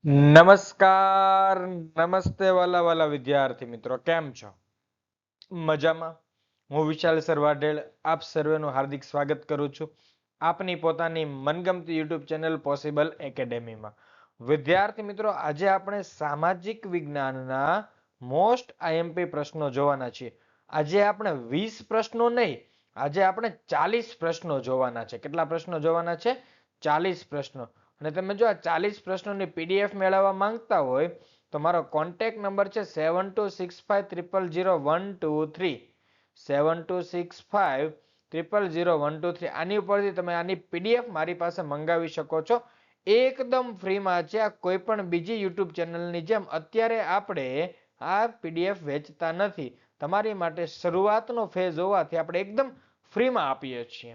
નમસ્કાર નમસ્તે વાલા વાલા વિદ્યાર્થી મિત્રો, કેમ છો? મજામાં? હું વિશાલ સર વાઢેલ આપ સર્વેનું હાર્દિક સ્વાગત કરું છું આપની પોતાની મનગમતી યુટ્યુબ ચેનલ પોસિબલ એકેડેમીમાં. વિદ્યાર્થી મિત્રો, આજે આપણે સામાજિક વિજ્ઞાનના મોસ્ટ આઈએમપી પ્રશ્નો જોવાના છીએ. આજે આપણે 20 પ્રશ્નો નહીં, આજે આપણે 40 પ્રશ્નો જોવાના છે. કેટલા પ્રશ્નો જોવાના છે? 40 પ્રશ્નો. અને તમે જો આ 40 પ્રશ્નોની પીડીએફ મેળવવા માંગતા હોય તો મારો કોન્ટેક્ટ નંબર છે 7265000123 7265000123. આની ઉપરથી તમે આની પીડીએફ મારી પાસે મંગાવી શકો છો. એકદમ ફ્રીમાં છે. આ કોઈ પણ બીજી યુટ્યુબ ચેનલની જેમ અત્યારે આપણે આ પીડીએફ વેચતા નથી. તમારી માટે શરૂઆતનો ફેઝ હોવાથી આપણે એકદમ ફ્રીમાં આપીએ છીએ.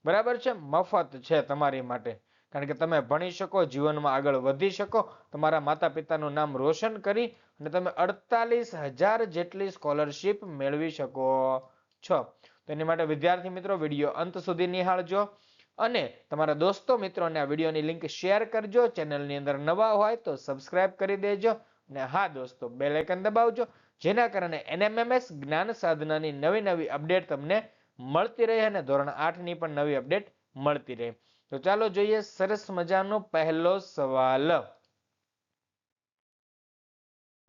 બરાબર છે? મફત છે તમારી માટે. કારણ કે તમે ભણી શકો, જીવનમાં આગળ વધી શકો, તમારા માતા પિતાનું નામ રોશન કરી અને તમે 48,000 જેટલી સ્કોલરશીપ મેળવી શકો છો. તેની માટે વિદ્યાર્થી મિત્રો, વિડીયો અંત સુધી નિહાળજો અને તમારા દોસ્તો મિત્રોને આ વિડીયોની લિંક શેર કરજો. ચેનલની અંદર નવા હોય તો સબસ્ક્રાઇબ કરી દેજો અને હા દોસ્તો, બેલ આઇકન દબાવજો, જેના કારણે એનએમએમએસ જ્ઞાન સાધનાની નવી નવી અપડેટ તમને મળતી રહે અને ધોરણ 8 ની પણ નવી અપડેટ મળતી રહે. તો ચાલો જોઈએ સરસ મજાનો પહેલો સવાલ.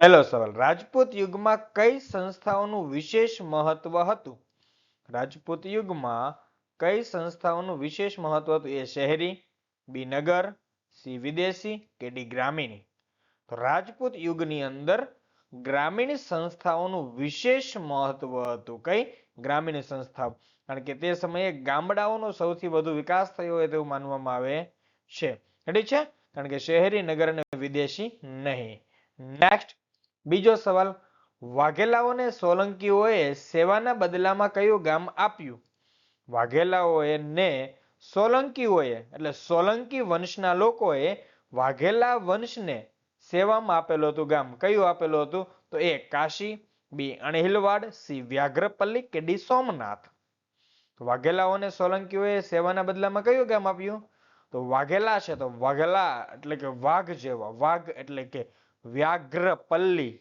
પહેલો સવાલ, રાજપૂત યુગમાં કઈ સંસ્થાઓનું વિશેષ મહત્વ હતું? રાજપૂત યુગમાં કઈ સંસ્થાઓનું વિશેષ મહત્વ હતું? એ શહેરી, બી નગર, સી વિદેશી કે ડી ગ્રામીણ? તો રાજપૂત યુગની અંદર ગ્રામીણ સંસ્થાઓનું વિશેષ મહત્વ હતું. કઈ? ગ્રામીણ સંસ્થાઓ. કારણ કે તે સમયે ગામડાઓનો સૌથી વધુ વિકાસ થયો હોય તેવું માનવામાં આવે છે. રેડી છે? કારણ કે શહેરી, નગર અને વિદેશી નહીં. નેક્સ્ટ, બીજો સવાલ, વાઘેલાઓને સોલંકીઓએ સેવાના બદલામાં કયું ગામ આપ્યું? વાઘેલાઓને સોલંકીઓએ એટલે સોલંકી વંશના લોકોએ વાઘેલા વંશને સેવામાં આપેલું હતું ગામ. કયું આપેલું હતું? તો એ કાશી, બી અણહિલવાડ, સી વ્યાઘ્રપલ્લી કે ડી સોમનાથ? વાઘેલાઓને સોલંકીઓએ સેવાના બદલામાં કયું ગામ આપ્યું? તો વાઘેલા છે તો વાઘેલા એટલે કે વાઘ જેવા, વાઘ એટલે કે વ્યાઘ્રપલ્લી.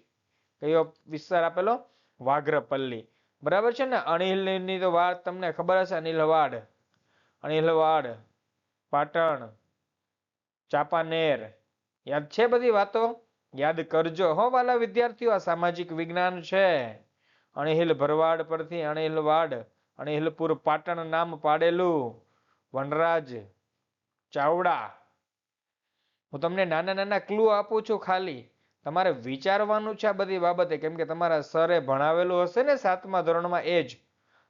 કયો વિસ્તાર આપેલો? વાઘ્રપલ્લી. બરાબર છે ને? અણહિલની તો વાત તમને ખબર હશે. અણહિલવાડ, અણહિલવાડ, પાટણ, ચાંપાનેર. યાદ છે બધી વાતો? યાદ કરજો હો વાલા વિદ્યાર્થીઓ. આ સામાજિક વિજ્ઞાન છે. અણહિલ ભરવાડ પરથી અણહિલવાડ, અણહિલપુર પાટણ નામ પાડેલું વનરાજ ચાવડા. હું તમને નાના નાના ક્લુ આપું છું, ખાલી તમારે વિચારવાનું છે આ બધી બાબતે. કેમ કે તમારા સરે ભણાવેલું હશે ને 7મા ધોરણમાં. એ જ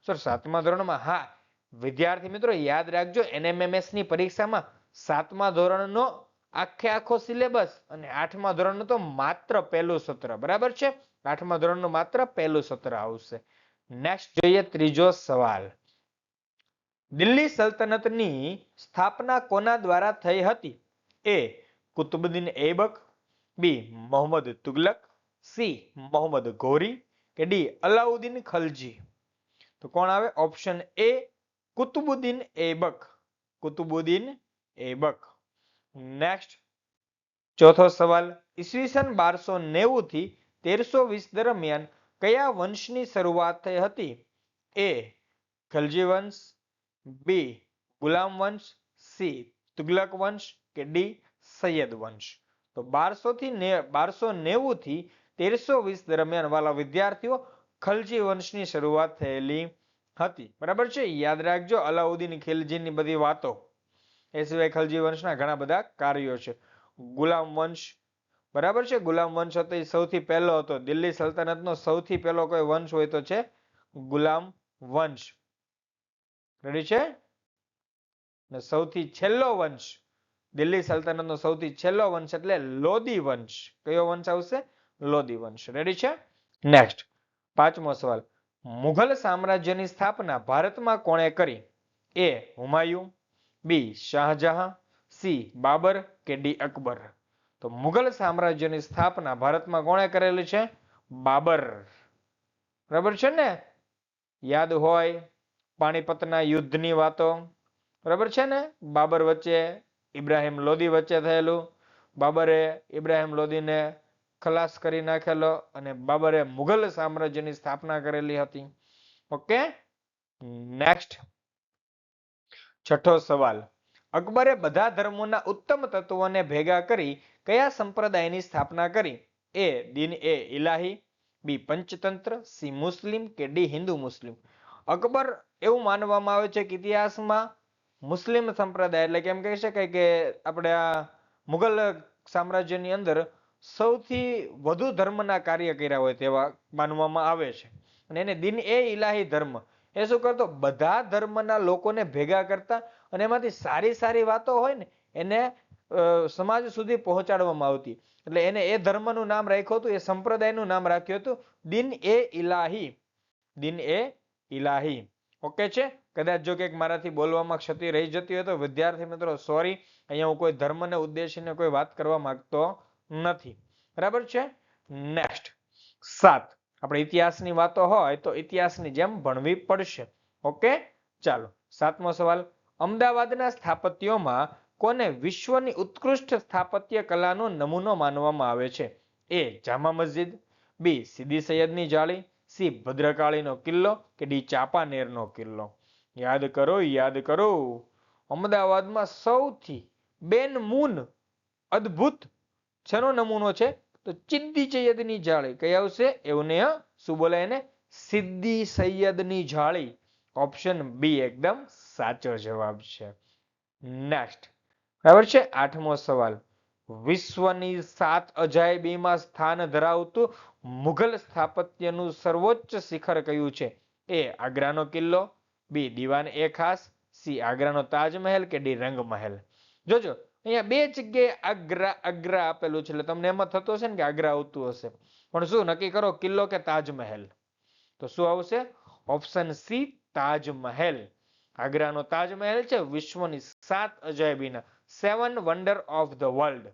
સર 7મા ધોરણમાં? હા વિદ્યાર્થી મિત્રો, યાદ રાખજો, એનએમએમએસ ની પરીક્ષામાં 7મા ધોરણનો આખો સિલેબસ અને 8મા ધોરણનું તો માત્ર પહેલું સત્ર. બરાબર છે? 8મા ધોરણનું માત્ર પહેલું સત્ર આવશે. નેક્સ્ટ જોઈએ ત્રીજો સવાલ. દિલ્હી સલ્તનતની સ્થાપના કોના દ્વારા થઈ હતી? A Qutubuddin Aibak, B Mohammad Tughlaq, C Mohammad Ghori કે ડી અલાઉદ્દીન ખલજી? તો કોણ આવે? Option A Qutubuddin Aibak. Qutubuddin Aibak. Next ચોથો સવાલ, ઈસવીસન 1290 થી 1320 દરમિયાન કયા વંશની શરૂઆત થઈ હતી? એ ખલજી વંશ, બી ગુલામ વંશ, સી તુગલક વંશ કે ડી સૈયદ વંશ? તો 1290 થી 1320 દરમિયાન વાલા વિદ્યાર્થીઓ ખલજી વંશની શરૂઆત થયેલી હતી. બરાબર છે? યાદ રાખજો અલાઉદ્દીન ખિલજીની બધી વાતો. એ સિવાય ખલજી વંશના ઘણા બધા કાર્યો છે. ગુલામ વંશ, બરાબર છે? ગુલામ વંશ હતો એ સૌથી પહેલો હતો. દિલ્હી સલ્તનતનો સૌથી પહેલો કોઈ વંશ હોય તો છે ગુલામ વંશ. રેડી છે? ને સૌથી છેલ્લો વંશ, દિલ્હી સલ્તનતનો સૌથી છેલ્લો વંશ એટલે લોદી વંશ. કયો વંશ આવશે? લોદી વંશ. રેડી છે? નેક્સ્ટ પાંચમો સવાલ, મુઘલ સામ્રાજ્યની સ્થાપના ભારતમાં કોણે કરી? એ હુમાયુ, બી શાહજહાં, સી બાબર કે ડી અકબર? તો મુઘલ સામ્રાજ્યની સ્થાપના ભારતમાં કોણે કરેલી છે? બાબર. બરાબર છે ને? યાદ હોય પાણીપતના યુદ્ધની વાતો. બરાબર છે ને? બાબર વચ્ચે ઇબ્રાહિમ લોદી વચ્ચે થયેલું. બાબરે ઇબ્રાહિમ લોદીને ખલાસ કરી નાખેલો અને બાબરે મુઘલ સામ્રાજ્યની સ્થાપના કરેલી હતી. ઓકે, નેક્સ્ટ છઠ્ઠો સવાલ. અકબરે બધા ધર્મોના ઉત્તમ તત્વોને ભેગા કરી કયા સંપ્રદાયની સ્થાપના કરી? એ દીન એ ઇલાહી, બી પંચતંત્ર, સી મુસ્લિમ કે ડી હિન્દુ મુસ્લિમ. અકબર એવું માનવામાં આવે છે કે ઇતિહાસમાં મુસ્લિમ સંપ્રદાય એટલે કેમ કહી શકાય કે આપણે આ મુઘલ સામ્રાજ્યની અંદર સૌથી વધુ ધર્મના કાર્ય કર્યા હોય તેવા માનવામાં આવે છે. અને એને દીન એ ઇલાહી ધર્મ એ શું કરતો? બધા ધર્મના લોકોને ભેગા કરતા અને એમાંથી સારી સારી વાતો હોય ને એને સમાજ સુધી પહોંચાડવામાં આવતી. એટલે એને એ ધર્મનું નામ રાખ્યું હતું, એ સંપ્રદાયનું નામ રાખ્યું હતું દીન એ ઇલાહી. દીન એ ઇલાહી. ઓકે છે? કદાચ જો કે મારાથી બોલવામાં ક્ષતિ રહી જતી હોય તો વિદ્યાર્થી મિત્રો સોરી, અહીંયા હું કોઈ ધર્મને ઉદ્દેશીને કોઈ વાત કરવા માંગતો નથી. બરાબર છે? નેક્સ્ટ 7. આપણે ઇતિહાસની વાતો હોય તો ઇતિહાસની જેમ ભણવી પડશે. ઓકે, ચાલો 7મો સવાલ. અમદાવાદના સ્થાપત્યોમાં કોને વિશ્વની ઉત્કૃષ્ટ સ્થાપત્ય કલાનો નમૂનો માનવામાં આવે છે? એ જામા મસ્જિદ, બી સીદી સૈયદની જાળી, સી ભદ્રકાળીનો કિલ્લો કે ડી ચાંપાનેરનો કિલ્લો. યાદ કરો, યાદ કરો. અમદાવાદમાં સૌથી બેનમૂન અદ્ભુત શેનો નમૂનો છે? તો સીદી સૈયદની જાળી. કઈ આવશે? એવું ને શું બોલાય એને? સીદી સૈયદની જાળી. ઓપ્શન બી એકદમ સાચો જવાબ છે. નેક્સ્ટ, બરાબર છે? 8મો સવાલ. વિશ્વની 7 અજાયબીમાં સ્થાન ધરાવતું મુઘલ સ્થાપત્યનું સર્વોચ્ચ શિખર કયું છે? એ આગ્રાનો કિલ્લો, બી દીવાન એ ખાસ, સી આગ્રાનો તાજમહેલ કે ડી રંગમહેલ. જોજો અહીંયા બે જગ્યાએ આગ્રા આગ્રા આપેલું છે એટલે તમને એમાં થતું હશે ને કે આગ્રા આવતું હશે, પણ શું નક્કી કરો, કિલ્લો કે તાજમહેલ? તો શું આવશે? Option C Taj Mahal. આગ્રાનો તાજમહેલ છે વિશ્વની 7 અજાયબીના 7 વન્ડર ઓફ ધ વર્લ્ડ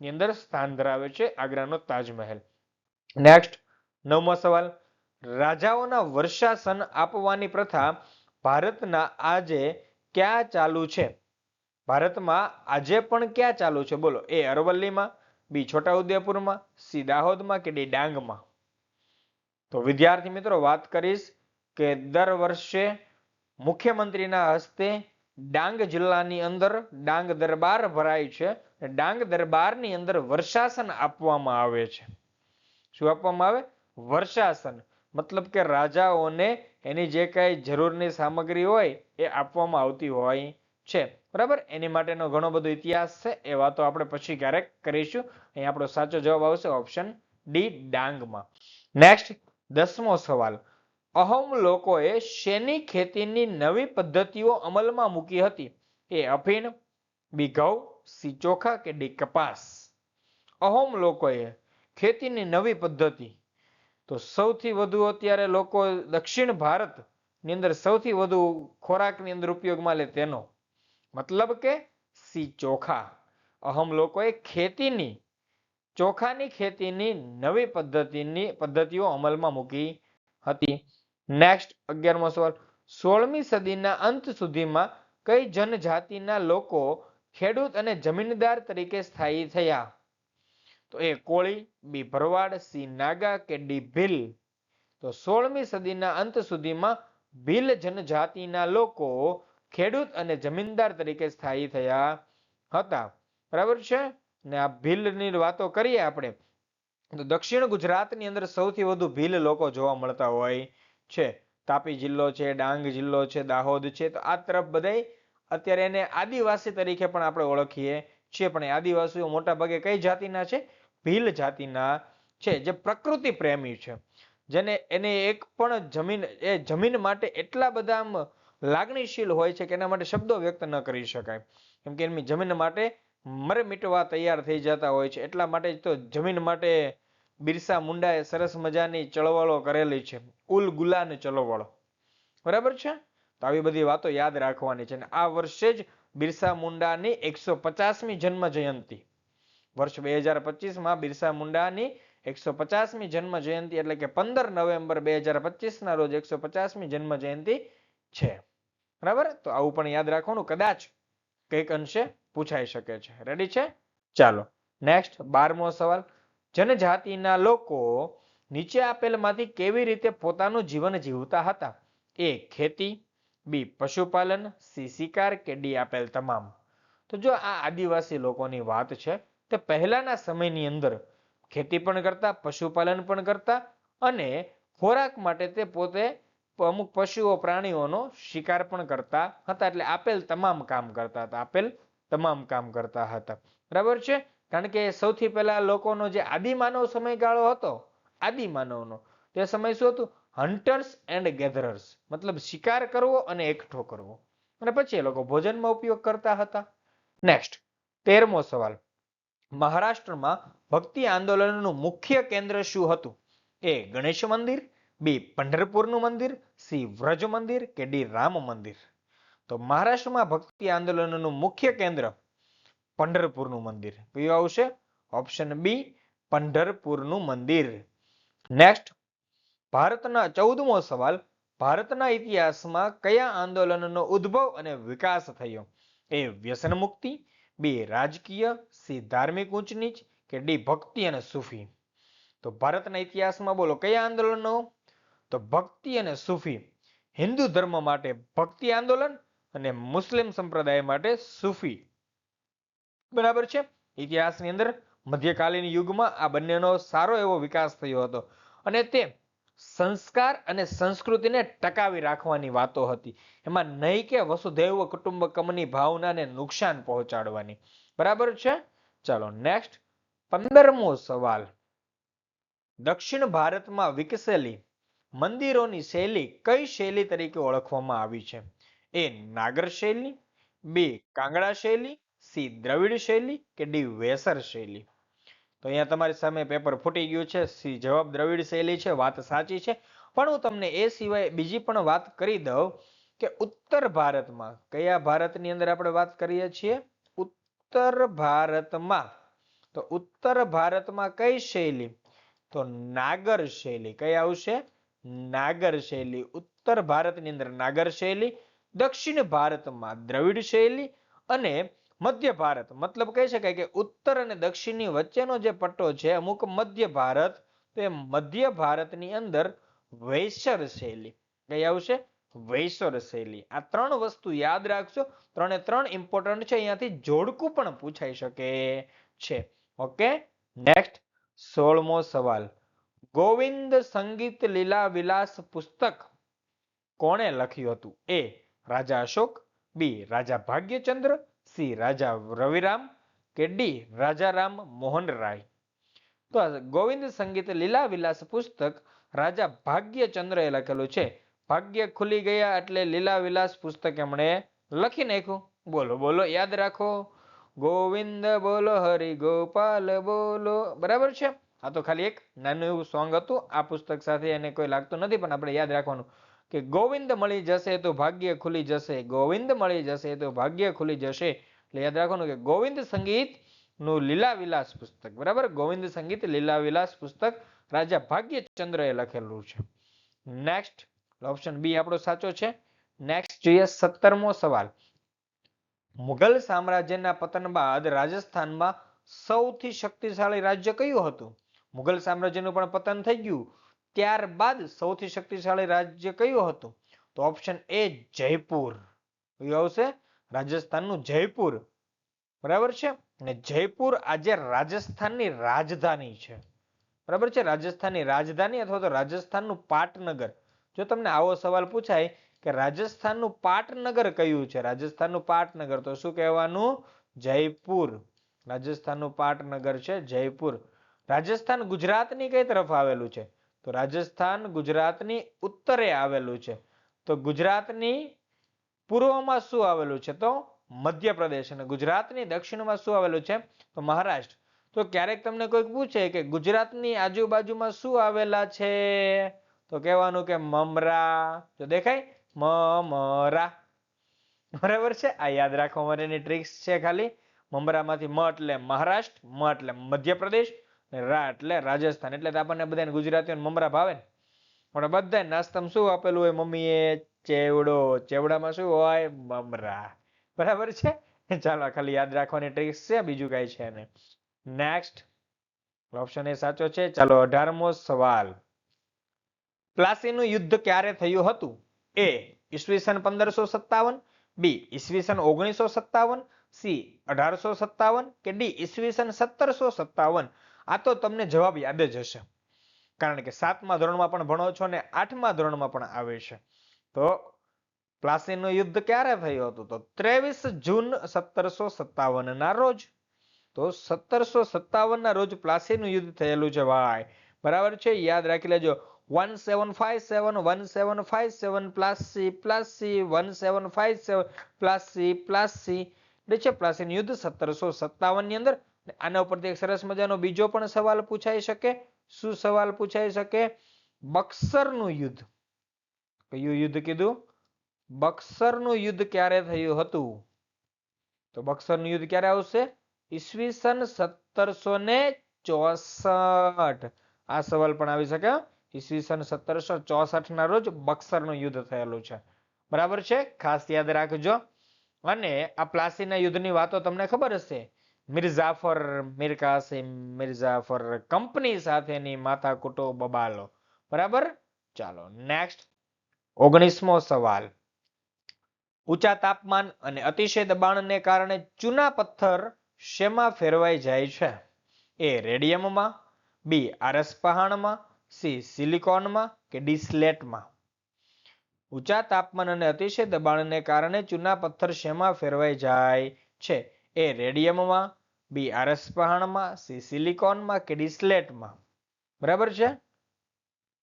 ની અંદર સ્થાન ધરાવે છે આગ્રાનો તાજમહેલ. નેક્સ્ટ 9મો સવાલ. રાજાઓના વર્ષાસન આપવાની પ્રથા ભારતના આજે ક્યાં ચાલુ છે? ભારતમાં આજે પણ ક્યાં ચાલુ છે? બોલો. એ અરવલ્લીમાં, બી છોટાઉદેપુરમાં, સી દાહોદમાં કે ડી ડાંગમાં. તો વિદ્યાર્થી મિત્રો વાત કરીશ કે દર વર્ષે મુખ્યમંત્રીના હસ્તે ડાંગ જિલ્લાની અંદર ડાંગ દરબાર ભરાય છે. ડાંગ દરબારની અંદર વર્ષાસન આપવામાં આવે છે. શું આપવામાં આવે? વર્ષાસન. મતલબ કે રાજાઓને એની જે કઈ જરૂરની સામગ્રી હોય એ આપવામાં આવતી હોય છે. બરાબર? એની માટેનો ઘણો બધો ઇતિહાસ છે, એ વાતો આપણે પછી ક્યારેક કરીશું. અહીં આપણો સાચો જવાબ આવશે ઓપ્શન ડી ડાંગમાં. નેક્સ્ટ 10મો સવાલ. અહોમ લોકોએ શેની ખેતીની નવી પદ્ધતિઓ અમલમાં મૂકી હતી? એ અફીણ, બી ઘઉં, સી ચોખા કે ડી કપાસ. અહોમ લોકોએ ખેતીની નવી પદ્ધતિ, તો સૌથી વધુ અત્યારે લોકો દક્ષિણ ભારત ની અંદર સૌથી વધુ ખોરાકની અંદર ઉપયોગમાં લે તેનો મતલબ કે સી ચોખા. અહમ લોકોએ ખેતીની ચોખાની ખેતીની નવી પદ્ધતિઓ અમલમાં મૂકી હતી. નેક્સ્ટ 11મો સવાલ. 16મી સદીના અંત સુધીમાં કઈ જનજાતિના લોકો ખેડૂત અને જમીનદાર તરીકે સ્થાયી થયા? તો એ કોળી, બી ભરવાડ, સી નાગા કે ડી ભીલ. તો 16મી સદીના અંત સુધીમાં ભીલ જનજાતિના લોકો ખેડૂત અને જમીનદાર તરીકે સ્થાયી થયા હતા. બરાબર છે? ને આ ભીલની વાતો કરીએ આપણે તો દક્ષિણ ગુજરાતની અંદર સૌથી વધુ ભીલ લોકો જોવા મળતા હોય છે. તાપી જિલ્લો છે, ડાંગ જિલ્લો છે, દાહોદ છે, તો આ તરફ બધાય અત્યારે એને આદિવાસી તરીકે પણ આપણે ઓળખીએ છીએ. પણ એ આદિવાસીઓ મોટા ભાગે કઈ જાતિના છે? ભીલ જાતિના છે, જે પ્રકૃતિ પ્રેમી છે, જેને એને એક પણ જમીન માટે એટલા બધા લાગણીશીલ હોય છે કે એના માટે શબ્દો વ્યક્ત ન કરી શકાય. કેમ કે એમની જમીન માટે મર મિટવા તૈયાર થઈ જતા હોય છે. એટલા માટે તો જમીન માટે બિરસા મુંડાએ સરસ મજાની ચળવળો કરેલી છે, ઉલ ગુલાન ચળવળ. બરાબર છે? તો આવી બધી વાતો યાદ રાખવાની છે. આ વર્ષે જ બિરસા મુંડાની 150મી જન્મ જયંતિ, વર્ષ 2025માં બિરસા મુંડાની 150મી જન્મ જયંતિ એટલે કે 15 નવેમ્બર 2025 ના રોજ 150મી જન્મ જયંતિ છે. બરાબર? તો આવું પણ યાદ રાખવાનું, કદાચ કઈક અંશે પૂછાઈ શકે છે. રેડી છે? ચાલો નેક્સ્ટ 12મો સવાલ, જનજાતિના લોકો નીચે આપેલમાંથી કેવી રીતે પોતાનું જીવન જીવતા હતા? એ ખેતી, બી પશુપાલન, સી શિકાર કે ડી આપેલ તમામ. તો જો આ આદિવાસી લોકોની વાત છે તે પહેલાના સમયની અંદર ખેતી પણ કરતા, પશુપાલન પણ કરતા અને ખોરાક માટે તે પોતે અમુક પશુઓ પ્રાણીઓનો શિકાર પણ કરતા હતા. એટલે આપેલ તમામ કામ કરતા હતા. આપેલ તમામ કામ કરતા હતા. બરાબર છે. કારણ કે સૌથી પહેલા લોકોનો જે આદિમાનવ સમયગાળો હતો, આદિમાનવનો તે સમય શું હતું? હન્ટર્સ એન્ડ ગેધરર્સ, મતલબ શિકાર કરવો અને એકઠો કરવો. અને પછી એ લોકો ભોજનમાં ઉપયોગ કરતા હતા. નેક્સ્ટ 13મો સવાલ, મહારાષ્ટ્રમાં ભક્તિ આંદોલનનું મુખ્ય કેન્દ્ર શું હતું? એ ગણેશ મંદિર, બી પંઢરપુરનું મંદિર, સી વ્રજ મંદિર કે ડી રામ મંદિર. તો મહારાષ્ટ્રમાં ભક્તિ આંદોલનનું મુખ્ય કેન્દ્ર પંઢરપુરનું મંદિર. કયું આવશે? ઓપ્શન બી પંઢરપુરનું મંદિર. નેક્સ્ટ ભારતના 14મો સવાલ, ભારતના ઇતિહાસમાં કયા આંદોલનનો ઉદ્ભવ અને વિકાસ થયો? એ વ્યસન મુક્તિ, બી રાજકીય, સી ધાર્મિક ઊંચ નીચ કે ડી ભક્તિ અને સૂફી. તો ભારતના ઇતિહાસમાં બોલો કયા આંદોલનો? તો ભક્તિ અને સૂફી. હિન્દુ ધર્મ માટે ભક્તિ આંદોલન અને મુસ્લિમ સંપ્રદાય માટે સૂફી. બરાબર છે. ઇતિહાસની અંદર મધ્યકાલીન યુગમાં આ બંનેનો સારો એવો વિકાસ થયો હતો અને તે સંસ્કાર અને સંસ્કૃતિને ટકાવી રાખવાની વાતો હતી. એમાં નહીં કે વસુધૈવ કુટુંબકમની ભાવનાને નુકસાન પહોંચાડવાની. બરાબર છે. ચાલો નેક્સ્ટ 15મો સવાલ, દક્ષિણ ભારતમાં વિકસેલી મંદિરોની શૈલી કઈ શૈલી તરીકે ઓળખવામાં આવી છે? એ નાગર શૈલી, બી કાંગડા શૈલી, સી દ્રવિડ શૈલી કે ડી વેસર શૈલી. તો અહીંયા તમારી સામે પેપર ફૂટી ગયું છે. સી જવાબ દ્રવિડ શૈલી છે. વાત સાચી છે. પણ હું તમને એ સિવાય બીજી પણ વાત કરી દઉં કે ઉત્તર ભારતમાં, કયા ભારતની અંદર આપણે વાત કરીએ છીએ? ઉત્તર ભારતમાં. તો ઉત્તર ભારતમાં કઈ શૈલી? તો નાગર શૈલી. કઈ આવશે? નાગર શૈલી. ઉત્તર ભારતની અંદર નાગર શૈલી, દક્ષિણ ભારતમાં દ્રવિડ શૈલી અને મધ્ય ભારત, મતલબ કહી શકાય કે ઉત્તર અને દક્ષિણની વચ્ચેનો જે પટ્ટો છે અમુક મધ્ય ભારત, તો એ મધ્ય ભારતની અંદર વૈસર શૈલી. કઈ આવશે? વૈસર શૈલી. આ ત્રણ વસ્તુ યાદ રાખજો. ત્રણે ત્રણ ઇમ્પોર્ટન્ટ છે. અહીંયાથી જોડકું પણ પૂછાઈ શકે છે. ઓકે. નેક્સ્ટ 16મો સવાલ, ગોવિંદ સંગીત લીલા વિલાસ પુસ્તક કોણે લખ્યું હતું? એ રાજા અશોક, બી રાજા ભાગ્યચંદ્ર, સી રાજા રવિરામ કે ડી રાજા રામ મોહન રાય. તો ગોવિંદ સંગીત લીલા વિલાસ પુસ્તક રાજા ભાગ્યચંદ્ર એ લખેલું છે. ભાગ્ય ખુલી ગયા એટલે લીલા વિલાસ પુસ્તક એમણે લખી નાખ્યું. બોલો બોલો, યાદ રાખો. ગોવિંદ બોલો, હરિ ગોપાલ બોલો. બરાબર છે. આ તો ખાલી એક નાનું એવું સોંગ હતું. આ પુસ્તક સાથે એને કોઈ લાગતું નથી, પણ આપણે યાદ રાખવાનું કે ગોવિંદ મળી જશે તો ભાગ્ય ખુલી જશે. ગોવિંદ મળી જશે તો ભાગ્ય ખુલી જશે. એટલે યાદ રાખવાનું કે ગોવિંદ સંગીત નું લીલા વિલાસ પુસ્તક. બરાબર. ગોવિંદ સંગીત લીલા વિલાસ પુસ્તક રાજા ભાગ્યચંદ્ર એ લખેલું છે. નેક્સ્ટ ઓપ્શન બી આપણો સાચો છે. નેક્સ્ટ જોઈએ 17મો સવાલ, મુઘલ સામ્રાજ્યના પતન બાદ રાજસ્થાનમાં સૌથી શક્તિશાળી રાજ્ય કયું હતું? મુઘલ સામ્રાજ્યનું પણ પતન થઈ ગયું, ત્યારબાદ સૌથી શક્તિશાળી રાજ્ય કયું હતું? તો ઓપ્શન એ જયપુર. કયું આવશે? રાજસ્થાનનું જયપુર. બરાબર છે. અને જયપુર આજે રાજસ્થાનની રાજધાની છે. બરાબર છે. રાજસ્થાનની રાજધાની અથવા તો રાજસ્થાનનું પાટનગર. જો તમને આવો સવાલ પૂછાય કે રાજસ્થાનનું પાટનગર કયું છે? રાજસ્થાનનું પાટનગર, તો શું કહેવાનું? જયપુર. રાજસ્થાનનું પાટનગર છે જયપુર. રાજસ્થાન ગુજરાતની કઈ તરફ આવેલું છે? તો રાજસ્થાન ગુજરાતની ઉત્તરે આવેલું છે. તો ગુજરાતની પૂર્વમાં શું આવેલું છે? તો મધ્યપ્રદેશ. અને ગુજરાતની દક્ષિણમાં શું આવેલું છે? તો મહારાષ્ટ્ર. તો ક્યારેક તમને કોઈક પૂછે કે ગુજરાતની આજુબાજુમાં શું આવેલા છે? તો કહેવાનું કે મમરા. તો દેખાય મમરા. બરાબર છે. આ યાદ રાખવા માટેની ટ્રિક્સ છે ખાલી. મમરામાંથી મ એટલે મહારાષ્ટ્ર, મ એટલે મધ્યપ્રદેશ, રા એટલે રાજસ્થાન. એટલે આપણને બધાને ગુજરાતીઓને મમરા ભાવે ને. પણ બધા નાસ્તામાં શું આપેલું હોય મમ્મીએ? ચેવડો. ચેવડામાં શું હોય? મમરા. બરાબર છે. ચાલો ખાલી યાદ રાખવાની ટ્રિક્સ છે, બીજું કઈ છે નહીં. નેક્સ્ટ ઓપ્શન એ સાચો છે. ચાલો 18મો સવાલ. પ્લાસીનું યુદ્ધ ક્યારે થયું હતું? એ ઈસવીસન 1557, બી ઈસવીસન 1957, સી 1857 કે ડી ઈસવીસન 1757. આ તો તમને જવાબ યાદ જ હશે, કારણ કે 7મા ધોરણમાં પણ ભણો છો ને 8મા ધોરણમાં પણ આવે છે. તો પ્લાસીનું યુદ્ધ ક્યારે થયું હતું? તો 23 જૂન 1757 ના રોજ. તો 1757 ના રોજ પ્લાસીનું યુદ્ધ થયેલું છે ભાઈ. બરાબર છે, યાદ રાખી લેજો. 1757 1757 પ્લસ સી 1757 પ્લસ સી એટલે છે પ્લાસીનું યુદ્ધ 1757 ની અંદર. આના ઉપરથી એક સરસ મજાનો બીજો પણ સવાલ પૂછાઈ શકે. શું સવાલ પૂછાઈ શકે? બક્સરનું યુદ્ધ. કયું યુદ્ધ કીધું? બક્સરનું યુદ્ધ ક્યારે થયું હતું? તો બક્સરનું યુદ્ધ ક્યારે આવશે? ઈસવીસન 1764. આ સવાલ પણ આવી શકે. ઈસવીસન 1764 ના રોજ બક્સરનું યુદ્ધ થયેલું છે. બરાબર છે, ખાસ યાદ રાખજો. અને આ પ્લાસીના યુદ્ધની વાતો તમને ખબર હશે. મિર્ઝાફર, મીર કાસિમ, મિર્ઝાફર કંપની સાથેની માથાકૂટો બબાલો. બરાબર. ચાલો નેક્સ્ટ 19મો સવાલ. ઊંચા તાપમાન અને અતિશય દબાણને કારણે ચૂના પથ્થર શેમાં ફેરવાઈ જાય છે? એ રેડિયમમાં, બી આરસ પહાણમાં, સી સિલિકોનમાં કે ડી સ્લેટમાં? ઊંચા તાપમાન અને અતિશય દબાણને કારણે ચૂના પથ્થર શેમાં ફેરવાઈ જાય છે? એ રેડિયમમાં, બી આરસ પહાણમાં, સી સિલિકોનમાં કે ડી સ્લેટમાં? બરાબર છે.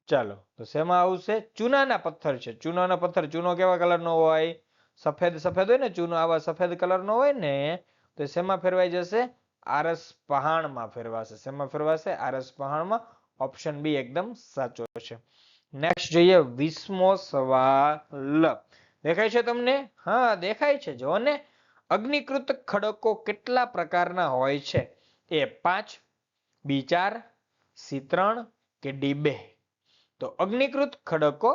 ચાલો, તો શેમાં આવશે? ચૂનાના પથ્થર છે. ચૂનાના પથ્થર. ચૂનો કેવા કલરનો હોય? સફેદ સફેદ હોય ને ચૂનો, આવા સફેદ કલરનો હોય ને, તો શેમાં ફેરવાઈ જશે? આરસ પહાણમાં ફેરવાશે. શેમાં ફેરવાશે? આરસ પહાણમાં. ઓપ્શન બી એકદમ સાચો છે. નેક્સ્ટ જોઈએ 20મો સવાલ. દેખાય છે તમને? હા, દેખાય છે. જો ને, અગ્નિકૃત ખડકો કેટલા પ્રકારના હોય છે? એ 5, બી 4, સી 3 કે ડી 2? તો અગ્નિકૃત ખડકો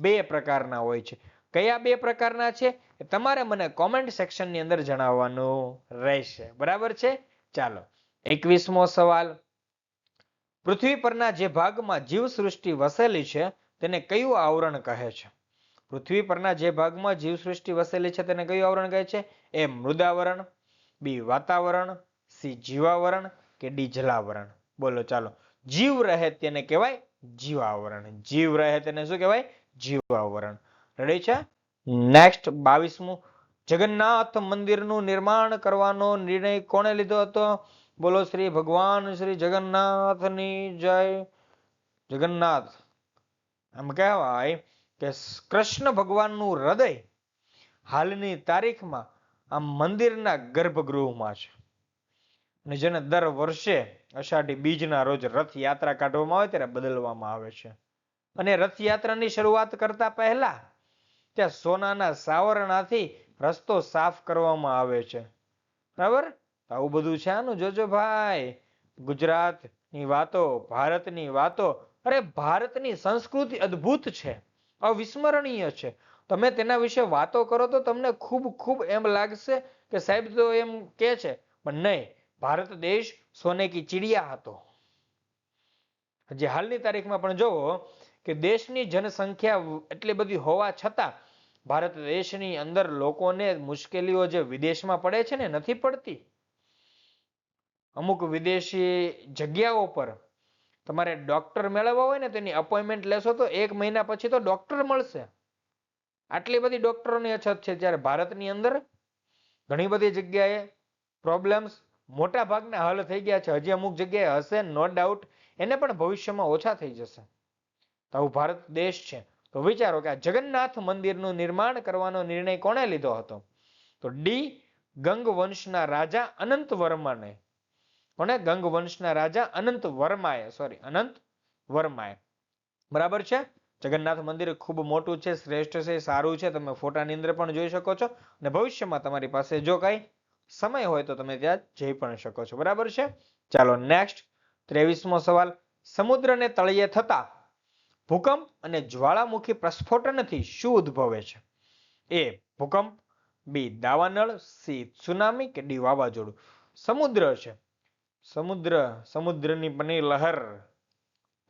2 પ્રકારના હોય છે. કયા 2 પ્રકારના છે એ તમારે મને કોમેન્ટ સેક્શનની અંદર જણાવવાનું રહેશે. બરાબર છે. ચાલો 21મો સવાલ. પૃથ્વી પરના જે ભાગમાં જીવસૃષ્ટિ વસેલી છે તેને કયું આવરણ કહે છે? પૃથ્વી પરના જે ભાગમાં જીવસૃષ્ટિ વસેલી છે તેને કયું આવરણ કહે છે? એ મૃદાવરણ, બી વાતાવરણ, સી જીવાવરણ કે ડી જલાવરણ? બોલો ચાલો. જીવ રહે તેને કહેવાય જીવાવરણ. જીવ રહે તેને શું કહેવાય? જીવાવરણ. રેડી છે? નેક્સ્ટ 22મું. જગન્નાથ મંદિરનું નિર્માણ કરવાનો નિર્ણય કોણે લીધો હતો? બોલો શ્રી ભગવાન શ્રી જગન્નાથની જય. જગન્નાથ આમ કહેવાય કે કૃષ્ણ ભગવાનનું હૃદય હાલની તારીખમાં આ મંદિરના ગર્ભગૃહમાં છે. અને જેને દર વર્ષે અષાઢી બીજના રોજ રથયાત્રા કાઢવામાં આવે ત્યારે બદલવામાં આવે છે. અને રથયાત્રાની શરૂઆત કરતા પહેલા ત્યાં સોનાના સાવરણાથી રસ્તો સાફ કરવામાં આવે છે. બરાબર? આવું બધું છે આનું જોજો ભાઈ. ગુજરાતની વાતો, ભારતની વાતો. અરે ભારતની સંસ્કૃતિ અદ્ભુત છે, અવિસ્મરણીય છે. તમે તેના વિશે વાતો કરો તો તમને ખૂબ ખૂબ એમ લાગશે કે સાહેબ તો એમ કે છે, પણ નહીં. ભારત દેશ સોને કી ચિડિયા હતો. જે હાલની તારીખમાં પણ જોવો કે દેશની જનસંખ્યા એટલી બધી હોવા છતાં ભારત દેશની અંદર લોકોને મુશ્કેલીઓ જે વિદેશમાં પડે છે ને નથી પડતી. અમુક વિદેશી જગ્યાઓ પર તમારે ડોક્ટર મેળવવા હોય ને તેની અપોઇન્ટમેન્ટ લેશો તો 1 મહિના પછી તો ડોક્ટર મળશે. આટલી બધી ડોક્ટરોની અછત છે. જ્યારે ભારતની અંદર ઘણી બધી જગ્યાએ પ્રોબ્લેમ્સ મોટા ભાગના હલ થઈ ગયા છે. હજી અમુક જગ્યાએ હશે, નો ડાઉટ. એને પણ ભવિષ્યમાં ઓછા થઈ જશે. તો આવું ભારત દેશ છે. તો વિચારો કે આ જગન્નાથ મંદિરનું નિર્માણ કરવાનો નિર્ણય કોણે લીધો હતો? તો ડી ગંગ વંશના રાજા અનંત વર્માને. કોને? ગંગ વંશના રાજા અનંત વર્માએ. અનંત વર્માએ. બરાબર છે. જગન્નાથ મંદિર ખૂબ મોટું છે, શ્રેષ્ઠ છે, સારું છે. તમે ફોટાની અંદર પણ જોઈ શકો છો. અને ભવિષ્યમાં તમારી પાસે જો કઈ સમય હોય તો તમે ત્યાં જઈ પણ શકો છો. બરાબર છે. ચાલો નેક્સ્ટ 23મો સવાલ. સમુદ્રને તળિયે થતા ભૂકંપ અને જ્વાળામુખી પ્રસ્ફોટનથી શું ઉદ્ભવે છે? એ ભૂકંપ, બી દાવાનળ, સી સુનામી કે ડી વાવાઝોડું? સમુદ્ર છે. સમુદ્ર, સમુદ્રની બની લહર,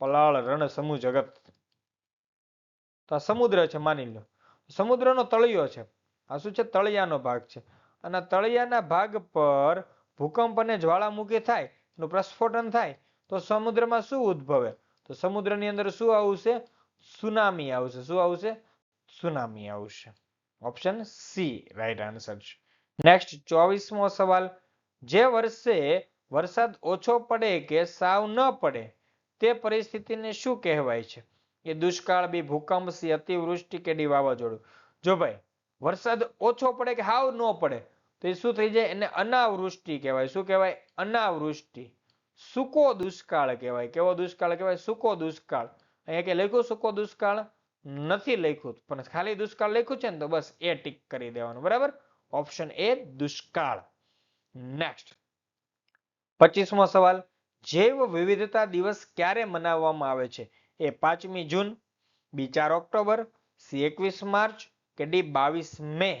પલાળ રણ સમૂહ જગત. તો આ સમુદ્ર છે માની લો. સમુદ્રનો તળિયો છે. આ શું છે? તળિયાનો ભાગ છે. અને તળિયાના ભાગ પર ભૂકંપ અને જ્વાળામુખી થાય, એનું પ્રસ્ફોટન થાય તો સમુદ્રમાં શું ઉદ્ભવે? તો સમુદ્રની અંદર શું આવશે? સુનામી આવશે. શું આવશે? સુનામી આવશે. ઓપ્શન સી રાઈટ આન્સર છે. નેક્સ્ટ 24મો સવાલ. જે વર્ષે વરસાદ ઓછો પડે કે સાવ ન પડે તે પરિસ્થિતિને શું કહેવાય છે? એ દુષ્કાળ, બી ભૂકંપ, સી અતિવૃષ્ટિ કે ડી વાવાઝોડું. જો ભાઈ વરસાદ ઓછો પડે કે હાવ ન પડે તો એ શું થઈ જાય? એને અનાવૃષ્ટિ કહેવાય. શું કહેવાય? અનાવૃષ્ટિ. સૂકો દુષ્કાળ કહેવાય. કેવો દુષ્કાળ કહેવાય? સૂકો દુષ્કાળ. અહીંયા કે લખ્યું સૂકો દુષ્કાળ? નથી લખ્યું, પણ ખાલી દુષ્કાળ લખ્યું છે ને તો બસ એ ટીક કરી દેવાનું. બરાબર? ઓપ્શન એ દુષ્કાળ. નેક્સ્ટ 25મો સવાલ. જૈવ વિવિધતા દિવસ ક્યારે મનાવવામાં આવે છે? એ 5મી જૂન, બી 4 ઓક્ટોબર, સી 21 માર્ચ કે ડી 22 મે.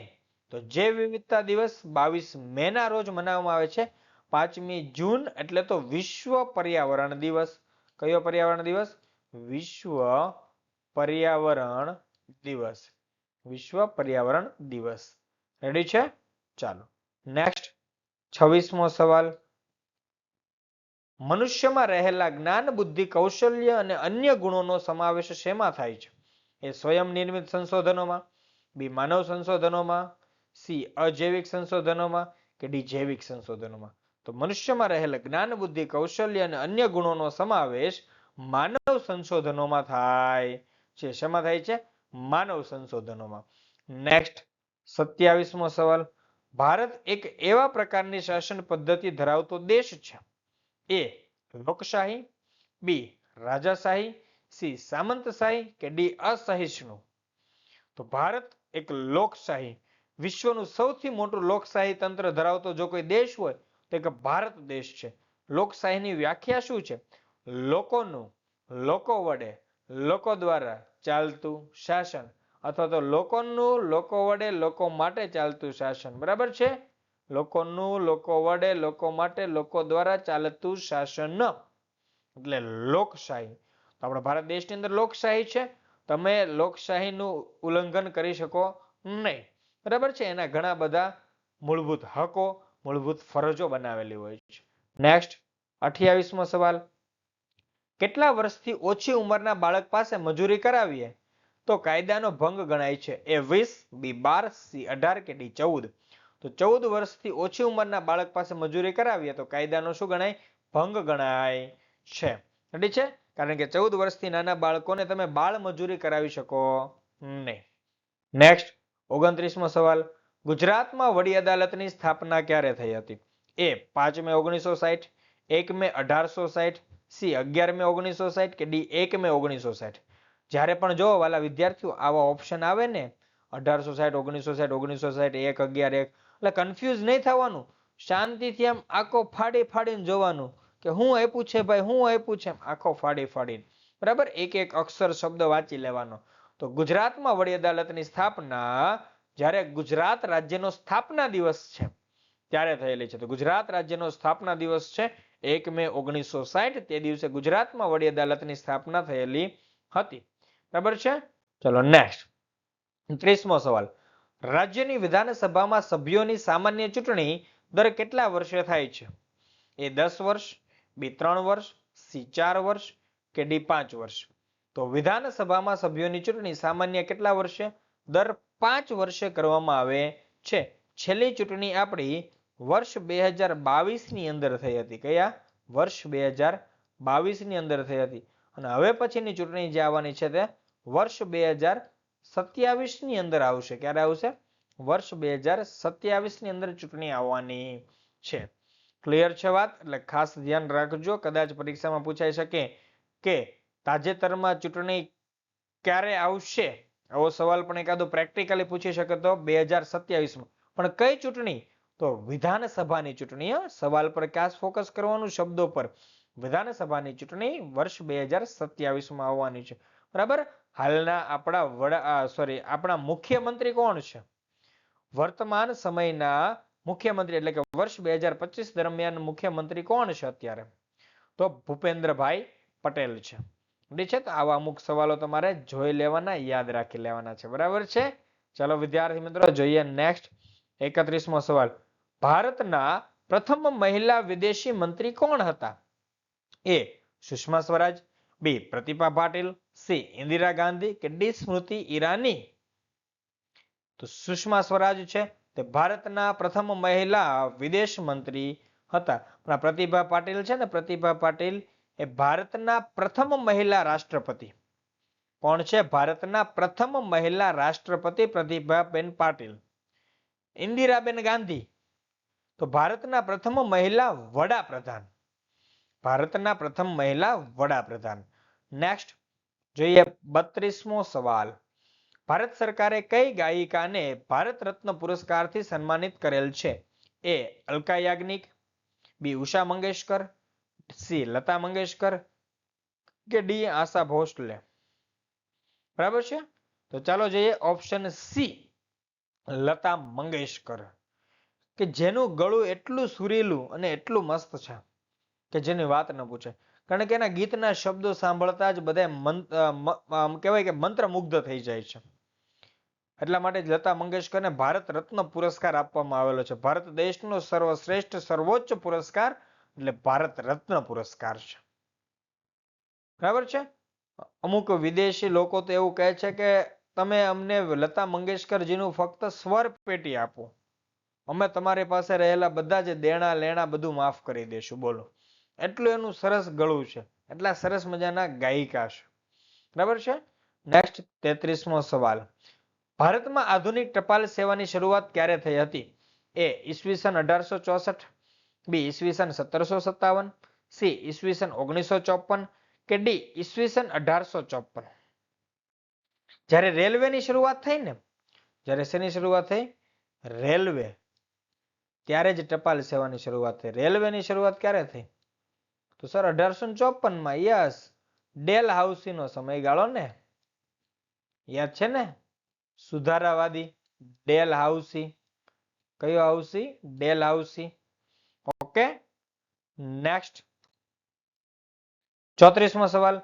તો જૈવ વિવિધતા દિવસ 22 મે ના રોજ મનાવવામાં આવે છે. 5મી જૂન એટલે તો વિશ્વ પર્યાવરણ દિવસ. કયો પર્યાવરણ દિવસ? વિશ્વ પર્યાવરણ દિવસ. વિશ્વ પર્યાવરણ દિવસ. રેડી છે? ચાલો નેક્સ્ટ 26મો સવાલ. મનુષ્યમાં રહેલા જ્ઞાન, બુદ્ધિ, કૌશલ્ય અને અન્ય ગુણોનો સમાવેશ શેમાં થાય છે? એ સ્વયં નિર્મિત સંશોધનોમાં, બી માનવ સંશોધનોમાં, સી અજૈવિક સંશોધનોમાં કે ડી જૈવિક સંશોધનોમાં. તો મનુષ્યમાં રહેલા જ્ઞાન, બુદ્ધિ, કૌશલ્ય અને અન્ય ગુણોનો સમાવેશ માનવ સંશોધનોમાં થાય છે. શેમાં થાય છે? માનવ સંશોધનોમાં. નેક્સ્ટ 27મો સવાલ. ભારત એક એવા પ્રકારની શાસન પદ્ધતિ ધરાવતો દેશ છે. એ લોકશાહી, બી રાજાશાહી, સી સામંતશાહી કે ડી અસહિષ્ણુ. તો ભારત એક લોકશાહી, વિશ્વનું સૌથી મોટું લોકશાહી તંત્ર ધરાવતો જો કોઈ દેશ હોય તો એક ભારત દેશ છે. લોકશાહીની વ્યાખ્યા શું છે? લોકોનું, લોકો વડે, લોકો દ્વારા ચાલતું શાસન, અથવા તો લોકોનું, લોકો વડે, લોકો માટે ચાલતું શાસન. બરાબર છે? લોકોનું, લોકો વડે, લોકો માટે, લોકો દ્વારા ચાલતું શાસન એટલે લોકશાહી. આપણા ભારત દેશની અંદર લોકશાહી છે. તમે લોકશાહીનું ઉલ્લંઘન કરી શકો નહીં. બરાબર છે? એના ઘણા બધા મૂળભૂત હકો, મૂળભૂત ફરજો બનાવેલી હોય છે. નેક્સ્ટ 28મો સવાલ. કેટલા વર્ષથી ઓછી ઉંમરના બાળક પાસે મજૂરી કરાવીએ તો કાયદાનો ભંગ ગણાય છે? એ 20, બી 12, સી 18 કે ડી 14. તો 14 વર્ષથી ઓછી ઉંમરના બાળક પાસે મજૂરી કરાવીએ તો કાયદાનો શું ગણાય? ભંગ ગણાય છે. રેડી છે? કારણ કે 14 વર્ષથી નાના બાળકોને તમે બાળ મજૂરી કરાવી શકો નહીં. નેક્સ્ટ 29મો સવાલ. ગુજરાતમાં વડી અદાલતની સ્થાપના ક્યારે થઈ હતી? એ 5 મે 1960, 1 મે 1860, સી 11 મે 1960 કે ડી 1 મે 1960. જ્યારે પણ જો વાલા વિદ્યાર્થીઓ આવા ઓપ્શન આવે ને 1860, 1960, 1960, 1, 11, 1, એટલે કન્ફ્યુઝ નહીં થવાનું. શાંતિથી આમ આંખો ફાડી ફાડીને જોવાનું કે હું આપ્યું છે ભાઈ, હું આપ્યું છે, આંખો ફાડી ફાડીને. બરાબર? એક એક અક્ષર શબ્દ વાંચી લેવાનો. તો ગુજરાતમાં વડી અદાલતની સ્થાપના જ્યારે ગુજરાત રાજ્યનો સ્થાપના દિવસ છે ત્યારે થયેલી છે. તો ગુજરાત રાજ્યનો સ્થાપના દિવસ છે 1 મે 1960. તે દિવસે ગુજરાતમાં વડી અદાલતની સ્થાપના થયેલી હતી. બરાબર છે? ચલો નેક્સ્ટ 30મો સવાલ. રાજ્યની વિધાનસભામાં સભ્યોની સામાન્ય ચૂંટણી દર કેટલા વર્ષે થાય છે? એ 10 વર્ષ, બી 3 વર્ષ, સી 4 વર્ષ કે ડી 5 વર્ષ. તો વિધાનસભામાં સભ્યોની ચૂંટણી સામાન્ય કેટલા વર્ષે? દર 5 વર્ષે કરવામાં આવે છે. છેલ્લી ચૂંટણી આપણી વર્ષ 2022 ની અંદર થઈ હતી. કયા? વર્ષ 2022 ની અંદર થઈ હતી. અને હવે પછીની ચૂંટણી જે આવવાની છે તે વર્ષ 2027 ની અંદર આવશે. ક્યારે આવશે? વર્ષ 2027 ની અંદર ચૂંટણી આવવાની છે. ક્લિયર છે વાત? એટલે ખાસ ધ્યાન રાખજો. કદાચ પરીક્ષામાં પૂછાઈ શકે કે તાજેતરમાં ચૂંટણી ક્યારે આવશે? આવો સવાલ પણ એકાદો પ્રેક્ટિકલી પૂછી શકે તો 2027માં. પણ કઈ ચૂંટણી? તો વિધાનસભાની ચૂંટણી. સવાલ પર ખાસ ફોકસ કરવાનું, શબ્દો પર. વિધાનસભાની ચૂંટણી વર્ષ 2027માં આવવાની છે. બરાબર? હાલના આપણા મુખ્યમંત્રી કોણ છે? વર્તમાન સમયના મુખ્યમંત્રી એટલે કે વર્ષ 2025 દરમિયાન મુખ્યમંત્રી કોણ છે અત્યારે? તો ભૂપેન્દ્રભાઈ પટેલ છે. ઠીક છે, તો આવા અમુક સવાલો તમારે જોઈ લેવાના, યાદ રાખી લેવાના છે. બરાબર છે? ચાલો વિદ્યાર્થી મિત્રો જોઈએ નેક્સ્ટ 31મો સવાલ. ભારતના પ્રથમ મહિલા વિદેશી મંત્રી કોણ હતા? એ સુષ્મા સ્વરાજ, બી પ્રતિભા પાટીલ, સી ઇન્દિરા ગાંધી કે ડી સ્મૃતિ ઈરાની? તો સુષ્મા સ્વરાજ છે તે ભારતના પ્રથમ મહિલા વિદેશ મંત્રી હતા. પણ પ્રતિભા પાટીલ છે ને, પ્રતિભા પાટીલ એ ભારતના પ્રથમ મહિલા રાષ્ટ્રપતિ. કોણ છે? ભારતના પ્રથમ મહિલા રાષ્ટ્રપતિ પ્રતિભાબેન પાટીલ. ઇન્દિરાબેન ગાંધી તો ભારતના પ્રથમ મહિલા વડાપ્રધાન. ભારતના પ્રથમ મહિલા વડાપ્રધાન. નેક્સ્ટ જોઈએ 32મો સવાલ. ભારત સરકારે કઈ ગાયિકાને ભારત રત્ન પુરસ્કારથી સન્માનિત કરેલ છે? એ અલકા યાજ્ઞિક, બી ઉષા મંગેશકર, સી લતા મંગેશકર કે ડી આશા ભોસલે? બરાબર છે, તો ચાલો જોઈએ ઓપ્શન સી લતા મંગેશકર, કે જેનું ગળું એટલું સુરીલું અને એટલું મસ્ત છે કે જેની વાત ન પૂછે. કારણ કે એના ગીતના શબ્દો સાંભળતા જ બધા કહેવાય કે મંત્રમુગ્ધ થઈ જાય છે. એટલા માટે જ લતા મંગેશકરને ભારત રત્ન પુરસ્કાર આપવામાં આવેલો છે. ભારત દેશનો સર્વશ્રેષ્ઠ સર્વોચ્ચ પુરસ્કાર એટલે ભારત રત્ન પુરસ્કાર છે. બરાબર છે? અમુક વિદેશી લોકો તો એવું કહે છે કે તમે અમને લતા મંગેશકરજીનું ફક્ત સ્વર પેટી આપો, અમે તમારી પાસે રહેલા બધા જ દેણા લેણા બધું માફ કરી દેશું. બોલો, એટલું એનું સરસ ગળું છે, એટલા સરસ મજાના ગાયિકા છે. બરાબર છે? નેક્સ્ટ 33મો સવાલ. ભારતમાં આધુનિક ટપાલ સેવાની શરૂઆત ક્યારે થઈ હતી? એ ઈસવીસન 1864, બી ઈસવીસન 1757, સી ઈસવીસન 1954 કે ડી ઈસવીસન 1854? જ્યારે રેલવેની શરૂઆત થઈ ને, જ્યારે શેની શરૂઆત થઈ? રેલવે, ત્યારે જ ટપાલ સેવાની શરૂઆત થઈ. રેલવેની શરૂઆત ક્યારે થઈ? તો સર 1854માં. યસ, ડેલ હાઉસીનો સમયગાળો ને, યાદ છે ને? સુધારાવાદી ડેલ હાઉસી. કયો Housie? Dalhousie. Okay, next 34મો સવાલ.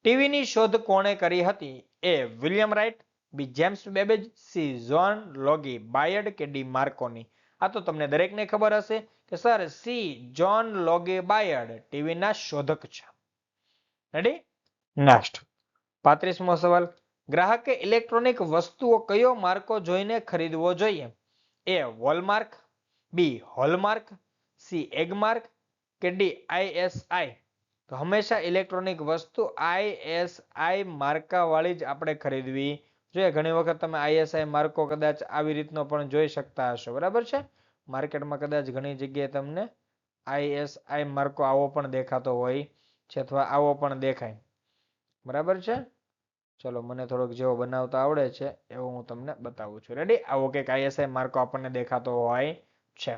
ટીવીની શોધ કોણે કરી હતી? A William Wright, B James Babbage, C John Logie Baird કે ડી માર્કોની? આ તો તમને દરેકને ખબર હશે કે sir C John Logie Bayad ટીવીના શોધક છે. રેડી? નેક્સ્ટ 35મો સવાલ. ગ્રાહકે ઇલેક્ટ્રોનિક વસ્તુઓ કયો માર્કો જોઈને ખરીદવો જોઈએ? એ વોલમાર્ક, બી હોલમાર્ક, સી એગમાર્ક કે ડી આઈએસઆઈ? તો હંમેશા ઇલેક્ટ્રોનિક વસ્તુ આઈએસઆઈ માર્કા વાળી જ આપણે ખરીદવી જોઈએ. ઘણી વખત તમે આઈએસઆઈ માર્કો કદાચ આવી રીતનો પણ જોઈ શકતા હશો. બરાબર છે? માર્કેટમાં કદાચ ઘણી જગ્યાએ તમને આઈએસઆઈ માર્કો આવો પણ દેખાતો હોય છે, અથવા આવો પણ દેખાય. બરાબર છે? ચલો, મને થોડોક જેવો બનાવતા આવડે છે એવો હું તમને બતાવું છું. રેડી? આવો કંઈક આઈએસઆઈ માર્કો આપણને દેખાતો હોય છે.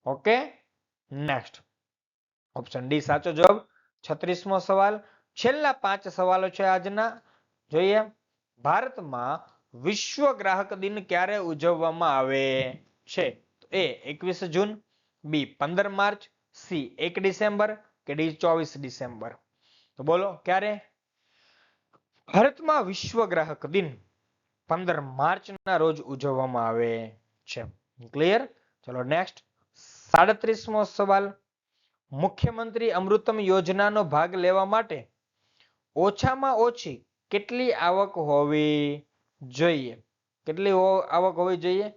ઓકે, નેક્સ્ટ ઓપ્શન ડી સાચો જવાબ. 36મો સવાલ. છેલ્લા 5 સવાલો છે આજના. જોઈએ. ભારતમાં વિશ્વ ગ્રાહક દિન ક્યારે ઉજવવામાં આવે છે? એ 21 જૂન, બી 15 માર્ચ, સી 1 ડિસેમ્બર કે ડી 24 ડિસેમ્બર? તો બોલો ક્યારે? ભારતમાં વિશ્વ ગ્રાહક દિન 15 માર્ચના રોજ ઉજવવામાં આવે છે. ક્લિયર? ચલો નેક્સ્ટ 37મો સવાલ. મુખ્યમંત્રી અમૃતમ યોજનાનો ભાગ લેવા માટે ઓછામાં ઓછી કેટલી આવક હોવી જોઈએ? કેટલી આવક હોવી જોઈએ?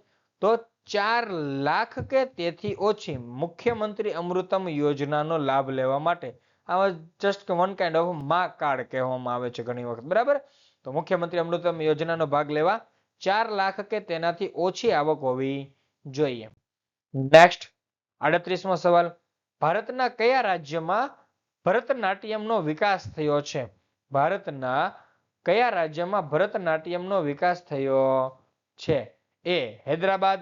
તો 4 લાખ કે તેથી ઓછી મુખ્યમંત્રી અમૃતમ યોજનાનો લાભ લેવા માટે. આવા જસ્ટ વન કાઇન્ડ ઓફ મા કાર્ડ કહેવામાં આવે છે ઘણી વખત. બરાબર? તો મુખ્યમંત્રી અમૃતમ યોજનાનો ભાગ લેવા 4 લાખ કે તેનાથી ઓછી આવક હોવી જોઈએ. નેક્સ્ટ 38મો સવાલ. ભારતના કયા રાજ્યમાં ભરતનાટ્યમનો વિકાસ થયો છે? ભારતના કયા રાજ્યમાં ભરતનાટ્યમનો વિકાસ થયો છે? એ હૈદરાબાદ,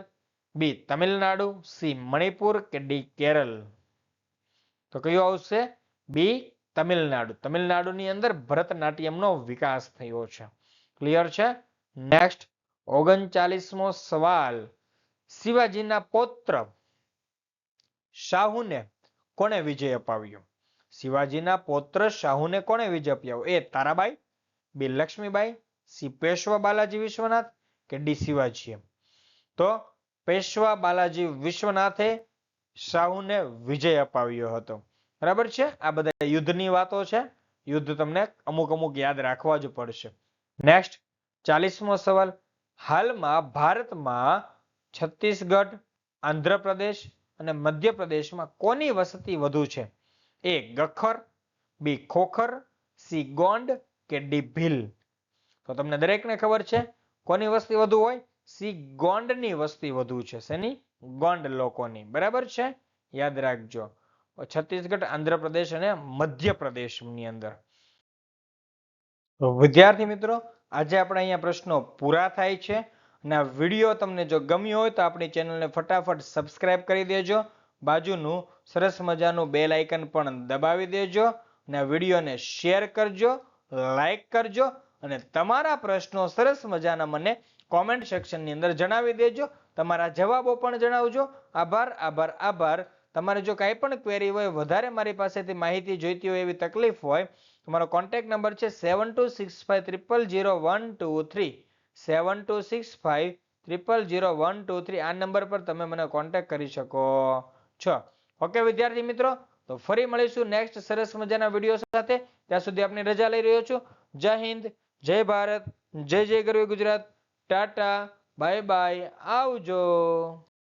બી તમિલનાડુ, સી મણિપુર કે ડી કેરળ? તો કયો આવશે? બી તમિલનાડુ. તમિલનાડુની અંદર ભરતનાટ્યમનો વિકાસ થયો છે. ક્લિયર છે? નેક્સ્ટ 39મો સવાલ. શિવાજીના પૌત્ર શાહુને કોણે વિજય અપાવ્યો? શિવાજીના પૌત્ર શાહુને કોણે વિજય અપાવ્યો? એ તારાબાઈ, બી લક્ષ્મીબાઈ, સી પેશવા બાલાજી વિશ્વનાથ કે ડી શિવાજીએ? તો પેશવા બાલાજી વિશ્વનાથે શાહુને વિજય અપાવ્યો હતો. બરાબર છે. આ બધા યુદ્ધની વાતો છે. યુદ્ધ તમને અમુક અમુક યાદ રાખવા જ પડશે. નેક્સ્ટ 40મો સવાલ. હાલમાં ભારતમાં છત્તીસગઢ, આંધ્રપ્રદેશ અને મધ્યપ્રદેશમાં કોની વસતી વધુ છે? એ ગખર, બી ખોખર, સી ગોંડ કે ડી ભીલ? તો તમને દરેકને ખબર છે કોની વસ્તી વધુ હોય? સી ગોંડની વસ્તી વધુ છે. શેની? ગોંડ લોકોની. બરાબર છે, યાદ રાખજો. છત્તીસગઢ, આંધ્રપ્રદેશ અને મધ્યપ્રદેશની અંદર. વિદ્યાર્થી મિત્રો, આજે આપણે અહીંયા પ્રશ્નો પૂરા થાય છે. અને આ વિડીયો તમને જો ગમ્યો હોય તો આપણી ચેનલને ફટાફટ સબસ્ક્રાઇબ કરી દેજો. બાજુનું સરસ મજાનું બેલ આઇકન પણ દબાવી દેજો. અને આ વિડીયોને શેર કરજો, લાઈક કરજો અને તમારા પ્રશ્નો સરસ મજાના મને કોમેન્ટ સેક્શનની અંદર જણાવી દેજો. તમારા જવાબો પણ જણાવજો. આભાર, આભાર, આભાર. તમારે જો કાંઈ પણ ક્વેરી હોય, વધારે મારી પાસેથી માહિતી જોઈતી હોય, એવી તકલીફ હોય, તમારો કોન્ટેક્ટ નંબર છે 7265000123. 7265000123. આ નંબર પર તમે મને કોન્ટેક્ટ કરી શકો છો. ઓકે વિદ્યાર્થી મિત્રો, તો ફરી મળીશું નેક્સ્ટ સરસ મજાના વિડીયો સાથે. ત્યાં સુધી આપની રજા લઈ રહ્યો છું. જય હિન્દ, જય ભારત, જય જય ગરવી ગુજરાત. ટાટા, બાય બાય, આવજો.